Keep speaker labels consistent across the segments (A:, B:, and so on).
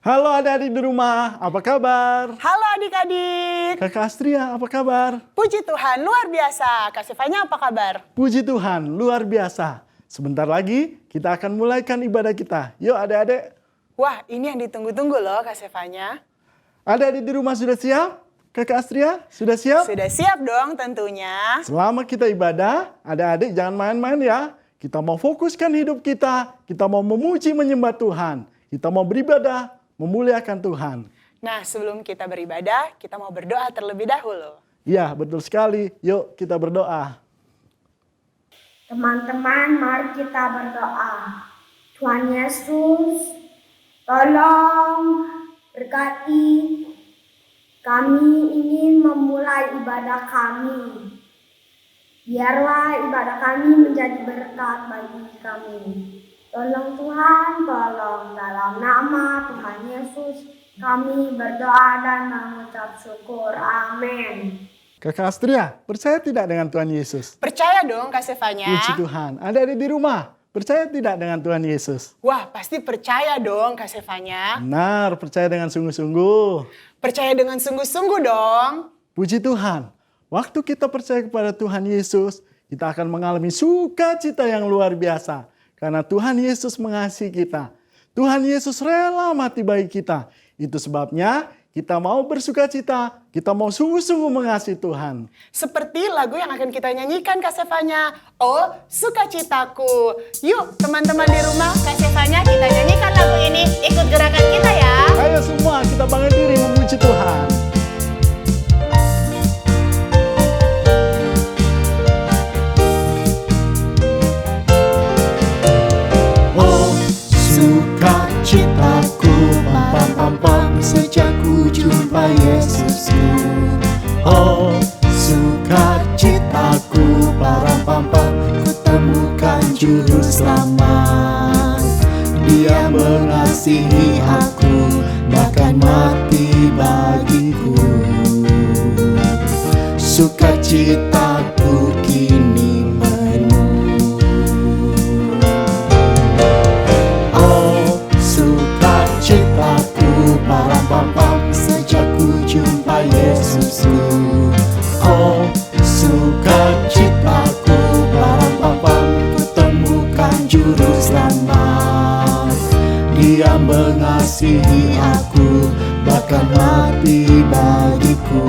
A: Halo adik-adik di rumah, apa kabar?
B: Halo adik-adik.
A: Kakak Astria, apa kabar?
B: Puji Tuhan, luar biasa. Kak Sefanya apa kabar?
A: Puji Tuhan, luar biasa. Sebentar lagi kita akan mulaikan ibadah kita. Yuk adik-adik.
B: Wah, ini yang ditunggu-tunggu loh Kak Sefanya.
A: Adik-adik di rumah sudah siap? Kakak Astria, sudah siap?
B: Sudah siap dong tentunya.
A: Selama kita ibadah, adik-adik jangan main-main ya. Kita mau fokuskan hidup kita mau memuji menyembah Tuhan. Kita mau beribadah, memuliakan Tuhan.
B: Nah, sebelum kita beribadah, kita mau berdoa terlebih dahulu.
A: Ya, betul sekali. Yuk kita berdoa.
C: Teman-teman, mari kita berdoa. Tuhan Yesus, tolong berkati kami ingin memulai ibadah kami. Biarlah ibadah kami menjadi berkat bagi kami. Tolong Tuhan, tolong dalam nama Tuhan Yesus kami berdoa dan mengucap syukur. Amin.
A: Kakak Astria, percaya tidak dengan Tuhan Yesus?
B: Percaya dong Kak Sefanya.
A: Puji Tuhan. Adik-adik di rumah, percaya tidak dengan Tuhan Yesus?
B: Wah, pasti percaya dong Kak Sefanya.
A: Benar, percaya dengan sungguh-sungguh.
B: Percaya dengan sungguh-sungguh dong.
A: Puji Tuhan. Waktu kita percaya kepada Tuhan Yesus, kita akan mengalami sukacita yang luar biasa. Karena Tuhan Yesus mengasihi kita. Tuhan Yesus rela mati bagi kita. Itu sebabnya kita mau bersukacita, kita mau sungguh-sungguh mengasihi Tuhan.
B: Seperti lagu yang akan kita nyanyikan Kak Sefanya. Oh, sukacitaku. Yuk teman-teman di rumah, Kak Sefanya kita nyanyikan lagu ini. Ikut gerakan kita ya.
A: Ayo semua kita bangga diri memuji Tuhan.
D: Sukacitaku, pam pam pam, sejak ku jumpa Yesusku. Oh, sukacitaku, param pam pam, ku temukan juru selamat. Dia mengasihi aku, bahkan mati bagiku. Sukacitaku kini param pam pam, sejak ku jumpa Yesusku. Oh, sukacitaku, param pam pam, ku temukan juru selamat. Dia mengasihi aku, bahkan mati bagiku.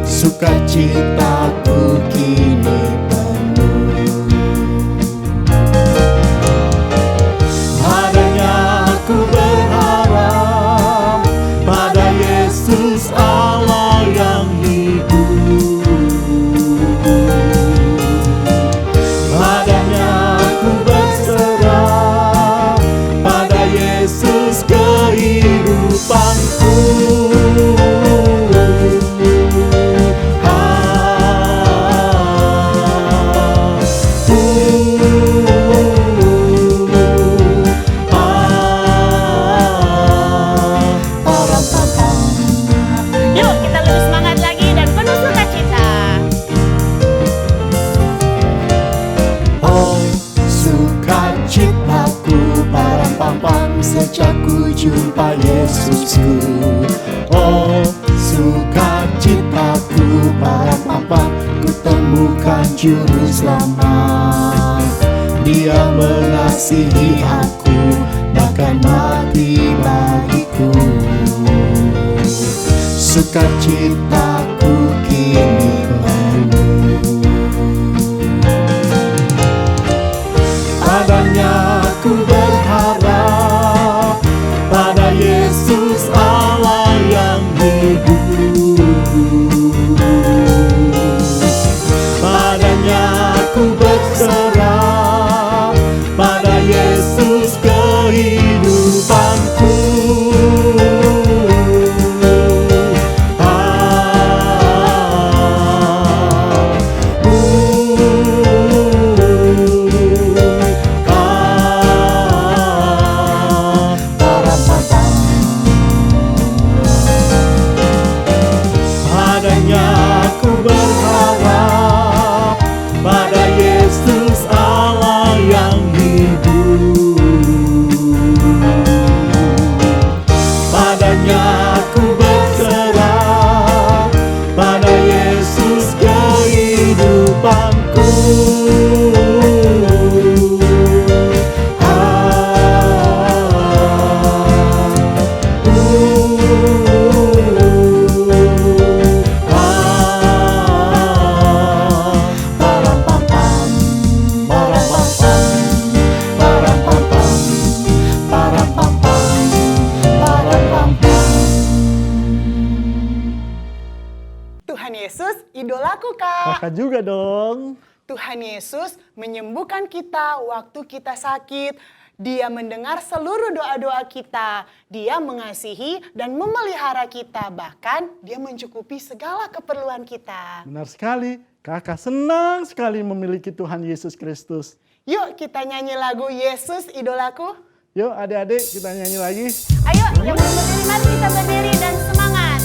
D: Sukacitaku kini penuh. Aku berharap pada Yesus Allah yang hidup. Padanya aku berserah, pada Yesus kehidupanku. Sejak ku jumpa Yesusku. Oh, sukacitaku, param pam pam, ku temukan juru selamat. Dia mengasihi aku, bahkan mati bagiku. Sukacitaku kini penuh. Padanya aku berharap, pada Yesus Allah yang hidup. Padanya aku berserah, pada Yesus kehidupanku. Padanya aku berharap, pada Yesus harapanku.
B: Tuhan Yesus idolaku, Kak.
A: Kakak juga dong.
B: Tuhan Yesus menyembuhkan kita waktu kita sakit. Dia mendengar seluruh doa-doa kita. Dia mengasihi dan memelihara kita. Bahkan dia mencukupi segala keperluan kita.
A: Benar sekali. Kakak senang sekali memiliki Tuhan Yesus Kristus.
B: Yuk kita nyanyi lagu Yesus idolaku.
A: Yuk adik-adik kita nyanyi lagi.
B: Ayo yang belum berdiri mari kita berdiri dan semangat.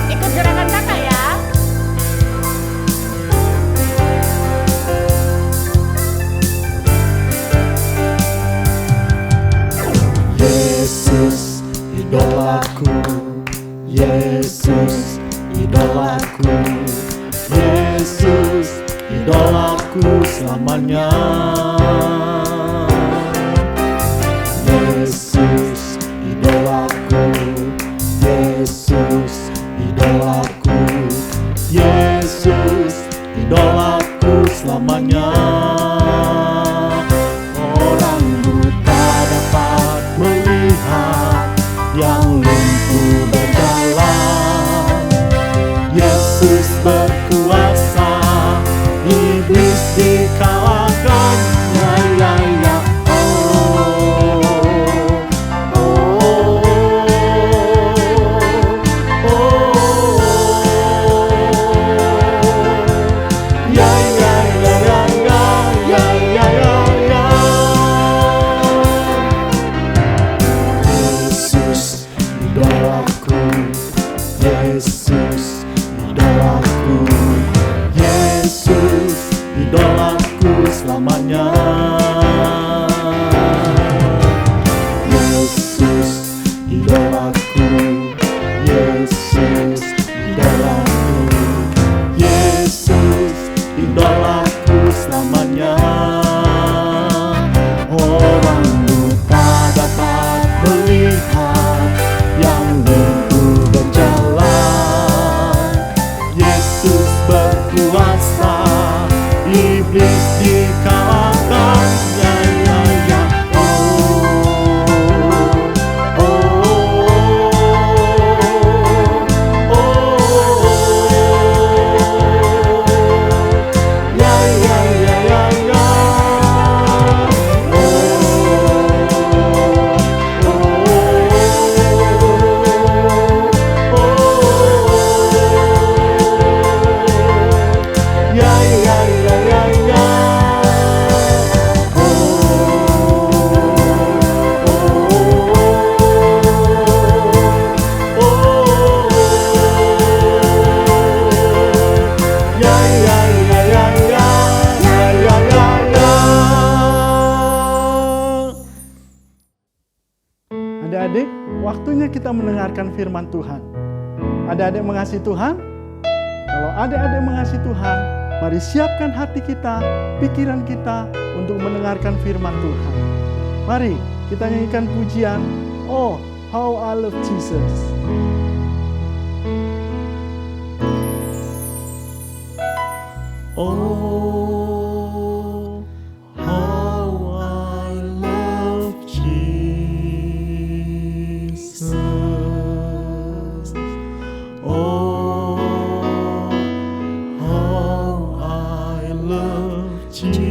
B: Ikut gerakan kakak ya.
D: Yesus idolaku, Yesus idolaku, Yesus idolaku selamanya. Yesus idolaku, Yesus idolaku, Yesus idolaku selamanya. Orang buta dapat melihat, yang lumpuh berjalan. Yesus berkuasa, iblis dikalahkan. Ya, ya, ya. Yesus idolaku, Yesus idolaku selamanya. Yesus idolaku, Yesus idolaku, Yesus idolaku selamanya. Orang buta dapat melihat, yang lumpuh berjalan. Yesus berkuasa, iblis dikalahkan. Ya, ya, ya. Ya, ya, ya, ya, ya. Ya, ya, ya, ya, ya. Ya, ya, ya, ya, ya. Ya, ya, ya, ya.
A: Adik-adik, waktunya kita mendengarkan firman Tuhan. Adik-adik mengasihi Tuhan? Kalau adik-adik mengasihi Tuhan, mari siapkan hati kita, pikiran kita untuk mendengarkan firman Tuhan. Mari kita nyanyikan pujian, Oh, how I love Jesus.
D: Oh, how I love Jesus. Oh, how I love Jesus.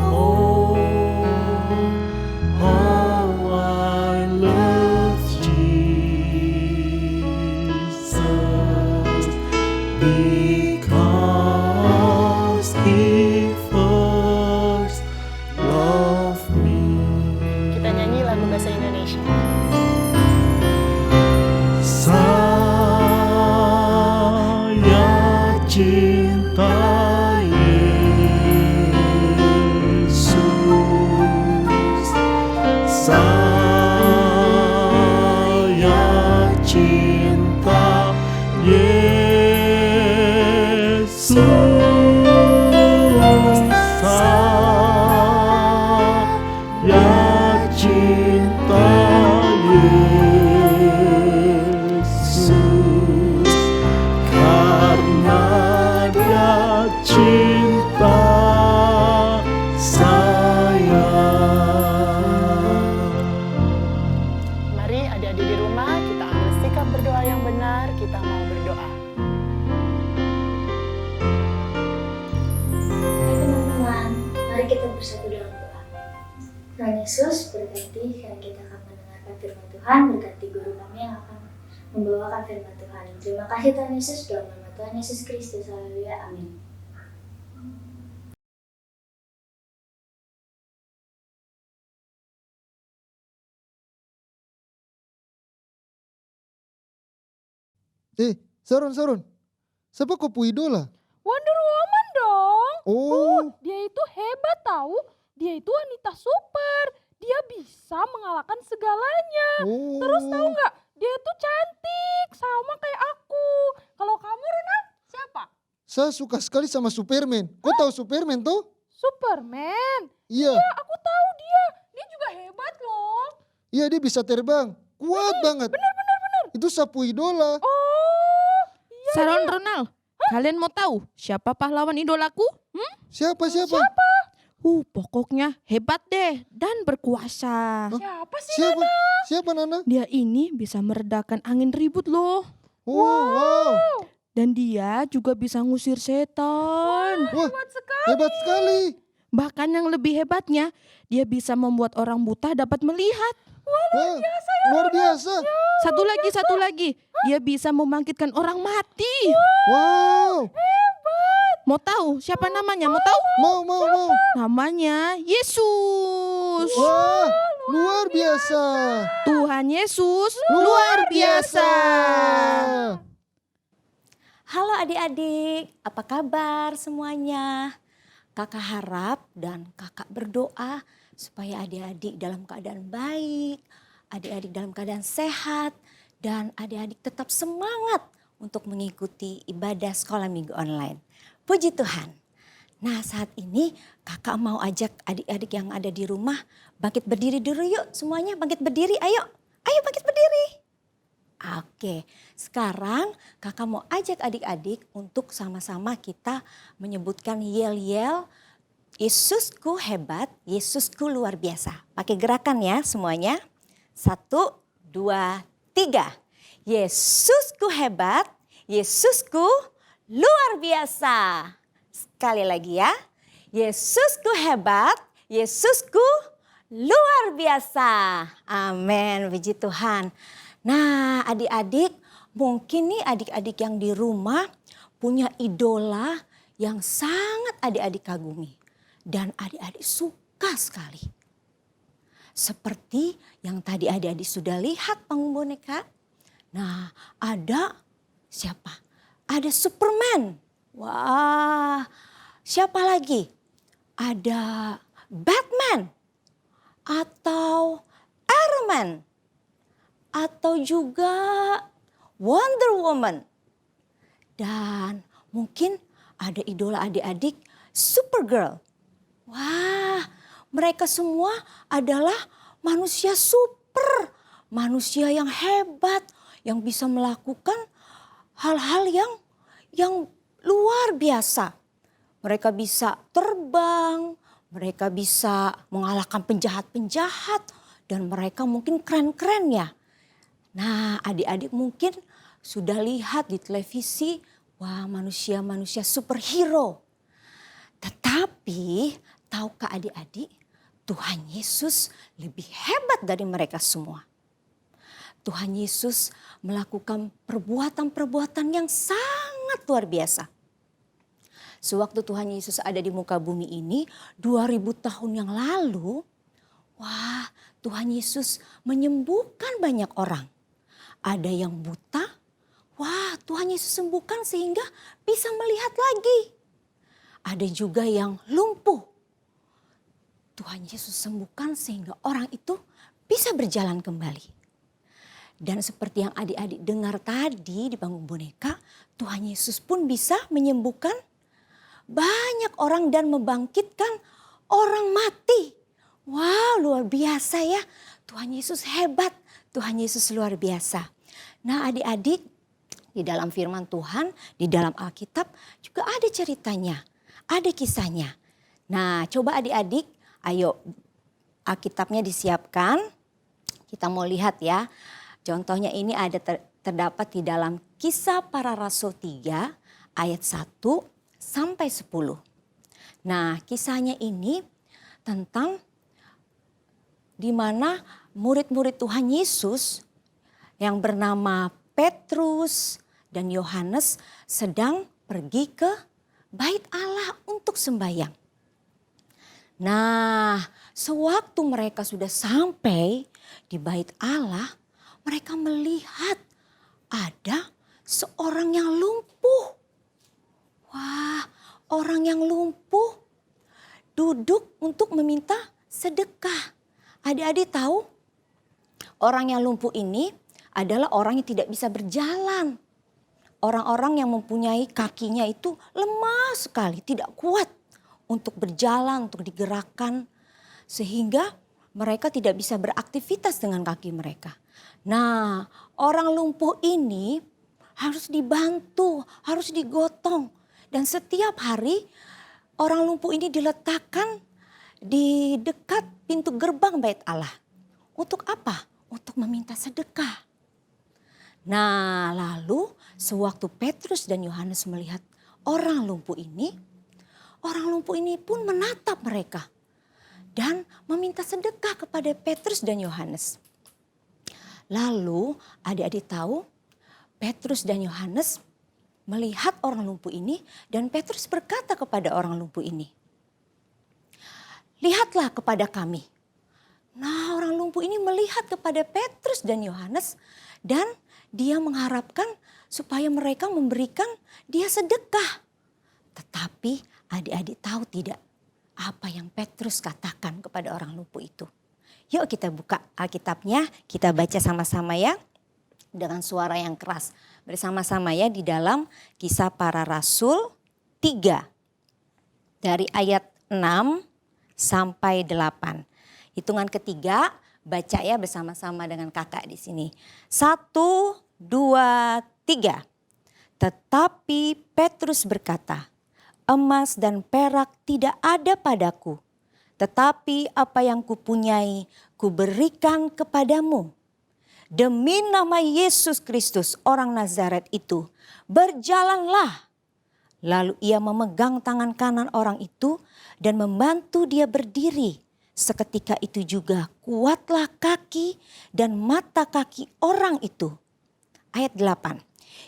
D: Oh, how I love Jesus. Because He first loved me.
B: Kita nyanyi lagu bahasa Indonesia.
D: Saya cinta Yesus. Saya cinta
A: Yesus saya cinta Yesus karena Dia cinta saya.
B: Mari adik-adik di rumah kita ambil sikap berdoa yang benar, kita mau berdoa.
C: Hai teman-teman, mari kita bersatu dalam doa. Tuhan Yesus, berkati karena kita akan mendengarkan firman Tuhan, berkati guru kami yang akan membawakan firman Tuhan. Terima kasih Tuhan Yesus, dalam nama Tuhan Yesus Kristus, haleluya, amin.
E: Saron. Siapa kau pu idola?
F: Wonder Woman dong.
E: Oh,
F: Dia itu hebat tahu. Dia itu wanita super. Dia bisa mengalahkan segalanya.
E: oh.
F: Terus tahu nggak? Dia itu cantik sama kayak aku. Kalau kamu Ronald siapa?
E: Saya suka sekali sama Superman. Kau tahu Superman tuh?
F: Superman.
E: Iya,
F: Ya aku tahu dia. Dia juga hebat loh.
E: iya dia bisa terbang. Kuat banget.
F: Benar.
E: Itu sapu idola.
F: Oh, iya.
G: Saron Ronald, kalian mau tahu siapa pahlawan idolaku?
E: Siapa?
G: Pokoknya hebat deh dan berkuasa.
F: Siapa sih?
E: Siapa Nana?
G: Dia ini bisa meredakan angin ribut loh.
E: Oh, wow.
G: Dan dia juga bisa ngusir setan.
E: Wah,
F: Hebat sekali.
E: hebat sekali.
G: Bahkan yang lebih hebatnya, dia bisa membuat orang buta dapat melihat.
E: Wah, luar biasa.
G: Satu lagi, dia bisa membangkitkan orang mati.
E: Wow,
G: Mau tahu siapa namanya? Mau tahu?
E: mau.
G: Namanya Yesus.
E: Wah, luar biasa.
G: Tuhan Yesus
E: Luar biasa.
H: Halo adik-adik, apa kabar semuanya? Kakak harap dan kakak berdoa supaya adik-adik dalam keadaan baik, adik-adik dalam keadaan sehat, dan adik-adik tetap semangat untuk mengikuti ibadah sekolah minggu online. Puji Tuhan. Nah saat ini kakak mau ajak adik-adik yang ada di rumah bangkit berdiri dulu yuk semuanya, bangkit berdiri, ayo bangkit berdiri. Oke, sekarang kakak mau ajak adik-adik untuk sama-sama kita menyebutkan yel-yel Yesusku hebat, Yesusku luar biasa. Pakai gerakan ya semuanya. 1, 2, 3. Yesusku hebat, Yesusku luar biasa. Sekali lagi ya. Yesusku hebat, Yesusku luar biasa. Amin, puji Tuhan. Nah adik-adik, mungkin nih adik-adik yang di rumah punya idola yang sangat adik-adik kagumi. Dan adik-adik suka sekali. Seperti yang tadi adik-adik sudah lihat panggung boneka. Nah ada siapa? Ada Superman. Wah, siapa lagi? Ada Batman. Atau Iron Man. Atau juga Wonder Woman. Dan mungkin ada idola adik-adik Supergirl. Wah, mereka semua adalah manusia super, manusia yang hebat, yang bisa melakukan hal-hal yang luar biasa. Mereka bisa terbang, mereka bisa mengalahkan penjahat-penjahat, dan mereka mungkin keren-keren ya. Nah, adik-adik mungkin sudah lihat di televisi, wah manusia-manusia superhero. Tetapi tahukah adik-adik, Tuhan Yesus lebih hebat dari mereka semua. Tuhan Yesus melakukan perbuatan-perbuatan yang sangat luar biasa. Sewaktu Tuhan Yesus ada di muka bumi ini 2000 tahun yang lalu, wah Tuhan Yesus menyembuhkan banyak orang. Ada yang buta, wah Tuhan Yesus sembuhkan sehingga bisa melihat lagi. Ada juga yang lumpuh. Tuhan Yesus sembuhkan sehingga orang itu bisa berjalan kembali. Dan seperti yang adik-adik dengar tadi di panggung boneka, Tuhan Yesus pun bisa menyembuhkan banyak orang dan membangkitkan orang mati. Wow, luar biasa ya. Tuhan Yesus hebat, Tuhan Yesus luar biasa. Nah adik-adik, di dalam firman Tuhan, di dalam Alkitab juga ada ceritanya, ada kisahnya. Nah coba adik-adik, ayo Alkitabnya disiapkan. Kita mau lihat ya. Contohnya ini ada terdapat di dalam Kisah Para Rasul 3 ayat 1 sampai 10. Nah kisahnya ini tentang di mana murid-murid Tuhan Yesus yang bernama Petrus dan Yohanes sedang pergi ke bait Allah untuk sembahyang. Nah, sewaktu mereka sudah sampai di bait Allah, mereka melihat ada seorang yang lumpuh. Wah, orang yang lumpuh duduk untuk meminta sedekah. Adik-adik tahu, orang yang lumpuh ini adalah orang yang tidak bisa berjalan. Orang-orang yang mempunyai kakinya itu lemah sekali, tidak kuat untuk berjalan, untuk digerakkan. Sehingga mereka tidak bisa beraktivitas dengan kaki mereka. Nah, orang lumpuh ini harus dibantu, harus digotong. Dan setiap hari orang lumpuh ini diletakkan di dekat pintu gerbang bait Allah. Untuk apa? Untuk meminta sedekah. Nah, lalu sewaktu Petrus dan Yohanes melihat orang lumpuh ini pun menatap mereka dan meminta sedekah kepada Petrus dan Yohanes. Lalu adik-adik tahu, Petrus dan Yohanes melihat orang lumpuh ini dan Petrus berkata kepada orang lumpuh ini, "Lihatlah kepada kami." Nah, orang lumpuh ini melihat kepada Petrus dan Yohanes dan dia mengharapkan supaya mereka memberikan dia sedekah. Tetapi adik-adik tahu tidak apa yang Petrus katakan kepada orang lumpuh itu? Yuk kita buka Alkitabnya, kita baca sama-sama ya. Dengan suara yang keras. Bersama-sama ya di dalam Kisah Para Rasul 3. Dari ayat 6 sampai 8. Hitungan ketiga, baca ya bersama-sama dengan kakak di sini. 1, 2, 3. Tetapi Petrus berkata, "Emas dan perak tidak ada padaku, tetapi apa yang kupunyai kuberikan kepadamu. Demi nama Yesus Kristus orang Nazaret itu, berjalanlah." Lalu ia memegang tangan kanan orang itu dan membantu dia berdiri. Seketika itu juga kuatlah kaki dan mata kaki orang itu. Ayat 8.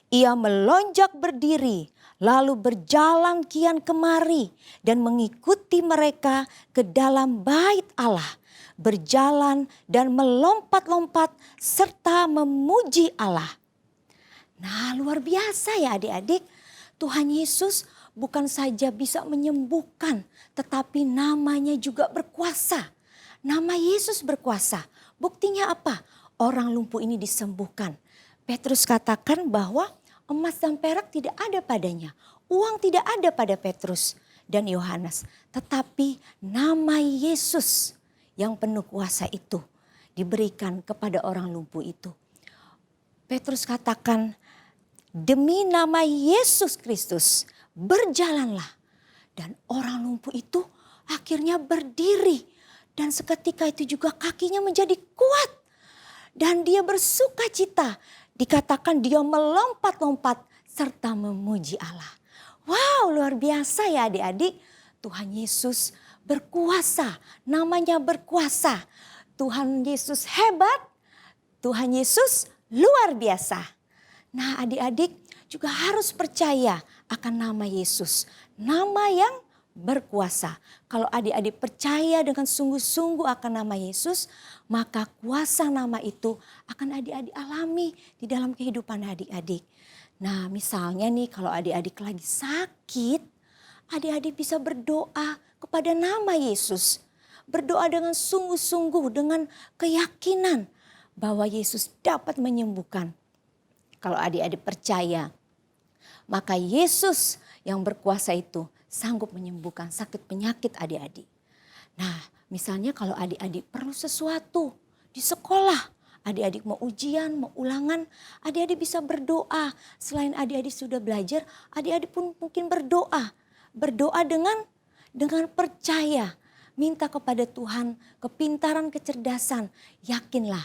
H: Ia melonjak berdiri lalu berjalan kian kemari dan mengikuti mereka ke dalam bait Allah. Berjalan dan melompat-lompat serta memuji Allah. Nah, luar biasa ya adik-adik. Tuhan Yesus bukan saja bisa menyembuhkan, tetapi namanya juga berkuasa. Nama Yesus berkuasa. Buktinya apa? Orang lumpuh ini disembuhkan. Petrus katakan bahwa emas dan perak tidak ada padanya. Uang tidak ada pada Petrus dan Yohanes. Tetapi nama Yesus yang penuh kuasa itu diberikan kepada orang lumpuh itu. Petrus katakan, "Demi nama Yesus Kristus, berjalanlah." Dan orang lumpuh itu akhirnya berdiri. Dan seketika itu juga kakinya menjadi kuat. Dan dia bersuka cita. Dikatakan dia melompat-lompat serta memuji Allah. Wow, luar biasa ya adik-adik. Tuhan Yesus berkuasa, namanya berkuasa. Tuhan Yesus hebat, Tuhan Yesus luar biasa. Nah adik-adik juga harus percaya akan nama Yesus. Nama yang berkuasa. Kalau adik-adik percaya dengan sungguh-sungguh akan nama Yesus, maka kuasa nama itu akan adik-adik alami di dalam kehidupan adik-adik. Nah misalnya nih kalau adik-adik lagi sakit, adik-adik bisa berdoa kepada nama Yesus. Berdoa dengan sungguh-sungguh, dengan keyakinan bahwa Yesus dapat menyembuhkan. Kalau adik-adik percaya, maka Yesus yang berkuasa itu sanggup menyembuhkan sakit penyakit adik-adik. Nah, misalnya kalau adik-adik perlu sesuatu di sekolah, adik-adik mau ujian, mau ulangan, adik-adik bisa berdoa. Selain adik-adik sudah belajar, adik-adik pun mungkin berdoa. Berdoa dengan percaya. Minta kepada Tuhan kepintaran, kecerdasan. Yakinlah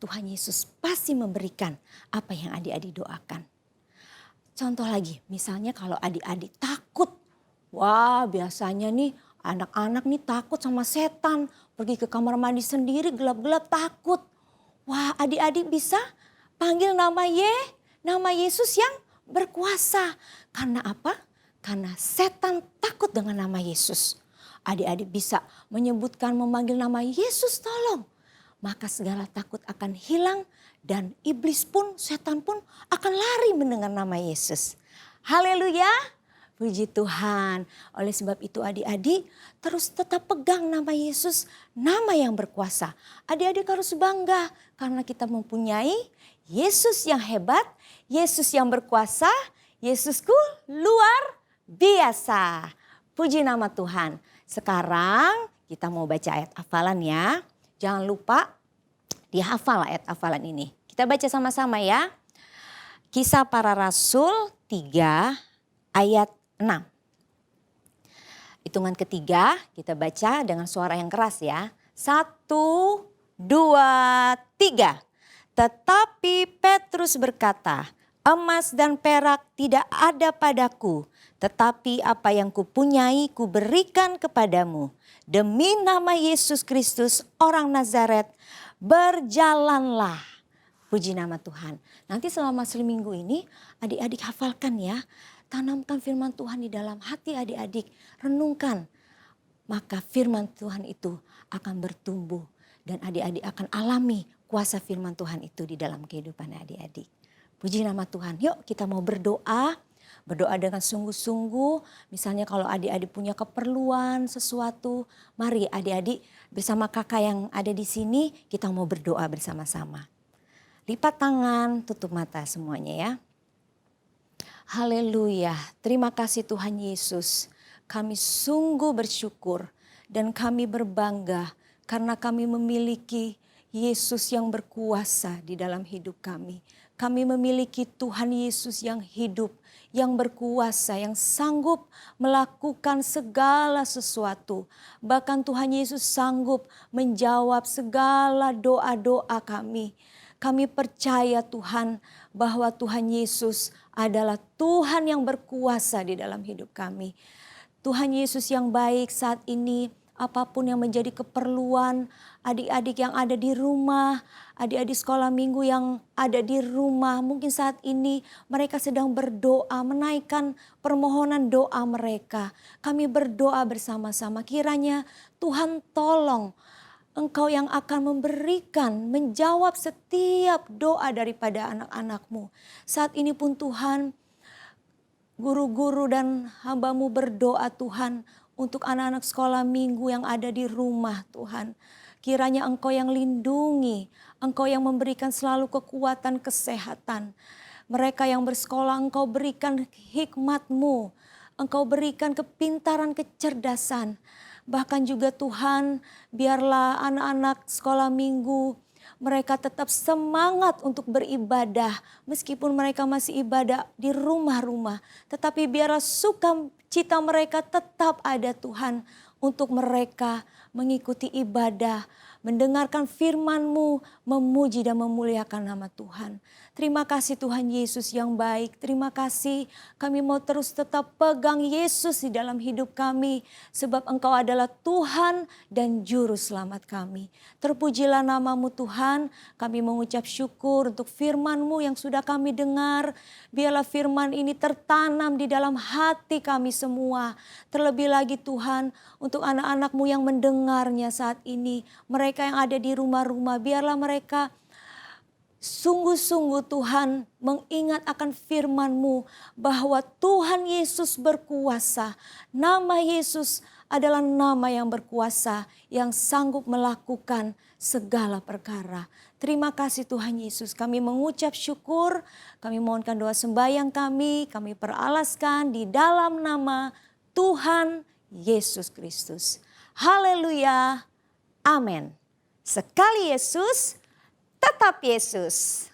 H: Tuhan Yesus pasti memberikan apa yang adik-adik doakan. Contoh lagi, misalnya kalau adik-adik takut. Wah, biasanya nih anak-anak nih takut sama setan. Pergi ke kamar mandi sendiri gelap-gelap takut. Wah, adik-adik bisa panggil nama Yesus yang berkuasa. Karena apa? Karena setan takut dengan nama Yesus. Adik-adik bisa menyebutkan, memanggil nama Yesus tolong. Maka segala takut akan hilang dan iblis pun, setan pun akan lari mendengar nama Yesus. Haleluya. Puji Tuhan. Oleh sebab itu adik-adik terus tetap pegang nama Yesus, nama yang berkuasa. Adik-adik harus bangga karena kita mempunyai Yesus yang hebat, Yesus yang berkuasa, Yesusku luar biasa. Puji nama Tuhan. Sekarang kita mau baca ayat hafalan ya. Jangan lupa dihafal ayat hafalan ini. Kita baca sama-sama ya. Kisah Para Rasul 3 ayat 6. Hitungan ketiga kita baca dengan suara yang keras ya. 1, 2, 3. Tetapi Petrus berkata, emas dan perak tidak ada padaku, tetapi apa yang kupunyai kuberikan kepadamu. Demi nama Yesus Kristus orang Nazaret, berjalanlah. Puji nama Tuhan. Nanti selama seminggu ini adik-adik hafalkan ya. Tanamkan firman Tuhan di dalam hati adik-adik. Renungkan. Maka firman Tuhan itu akan bertumbuh. Dan adik-adik akan alami kuasa firman Tuhan itu di dalam kehidupan adik-adik. Puji nama Tuhan. Yuk kita mau berdoa. Berdoa dengan sungguh-sungguh. Misalnya kalau adik-adik punya keperluan sesuatu. Mari adik-adik bersama kakak yang ada di sini. Kita mau berdoa bersama-sama. Lipat tangan, tutup mata semuanya ya. Haleluya, terima kasih Tuhan Yesus. Kami sungguh bersyukur dan kami berbangga karena kami memiliki Yesus yang berkuasa di dalam hidup kami. Kami memiliki Tuhan Yesus yang hidup, yang berkuasa, yang sanggup melakukan segala sesuatu. Bahkan Tuhan Yesus sanggup menjawab segala doa-doa kami. Kami percaya Tuhan bahwa Tuhan Yesus adalah Tuhan yang berkuasa di dalam hidup kami. Tuhan Yesus yang baik saat ini apapun yang menjadi keperluan adik-adik yang ada di rumah, adik-adik sekolah minggu yang ada di rumah. Mungkin saat ini mereka sedang berdoa, menaikkan permohonan doa mereka. Kami berdoa bersama-sama kiranya Tuhan tolong. Engkau yang akan memberikan, menjawab setiap doa daripada anak-anakmu. Saat ini pun Tuhan, guru-guru dan hamba-Mu berdoa Tuhan untuk anak-anak sekolah minggu yang ada di rumah Tuhan. Kiranya Engkau yang lindungi, Engkau yang memberikan selalu kekuatan kesehatan. Mereka yang bersekolah Engkau berikan hikmat-Mu, Engkau berikan kepintaran kecerdasan. Bahkan juga Tuhan, biarlah anak-anak sekolah minggu mereka tetap semangat untuk beribadah. Meskipun mereka masih ibadah di rumah-rumah. Tetapi biarlah sukacita mereka tetap ada Tuhan. Untuk mereka mengikuti ibadah, mendengarkan firman-Mu, memuji dan memuliakan nama Tuhan. Terima kasih Tuhan Yesus yang baik. Terima kasih kami mau terus tetap pegang Yesus di dalam hidup kami. Sebab Engkau adalah Tuhan dan Juru Selamat kami. Terpujilah nama-Mu Tuhan. Kami mengucap syukur untuk firman-Mu yang sudah kami dengar. Biarlah firman ini tertanam di dalam hati kami semua. Terlebih lagi Tuhan untuk anak-anak-Mu yang mendengarnya saat ini. Mereka yang ada di rumah-rumah biarlah mereka Sungguh-sungguh Tuhan mengingat akan firman-Mu bahwa Tuhan Yesus berkuasa. Nama Yesus adalah nama yang berkuasa, yang sanggup melakukan segala perkara. Terima kasih Tuhan Yesus, kami mengucap syukur, kami mohonkan doa sembahyang kami peralaskan di dalam nama Tuhan Yesus Kristus. Haleluya, amin. Sekali Yesus, tetap Yesus.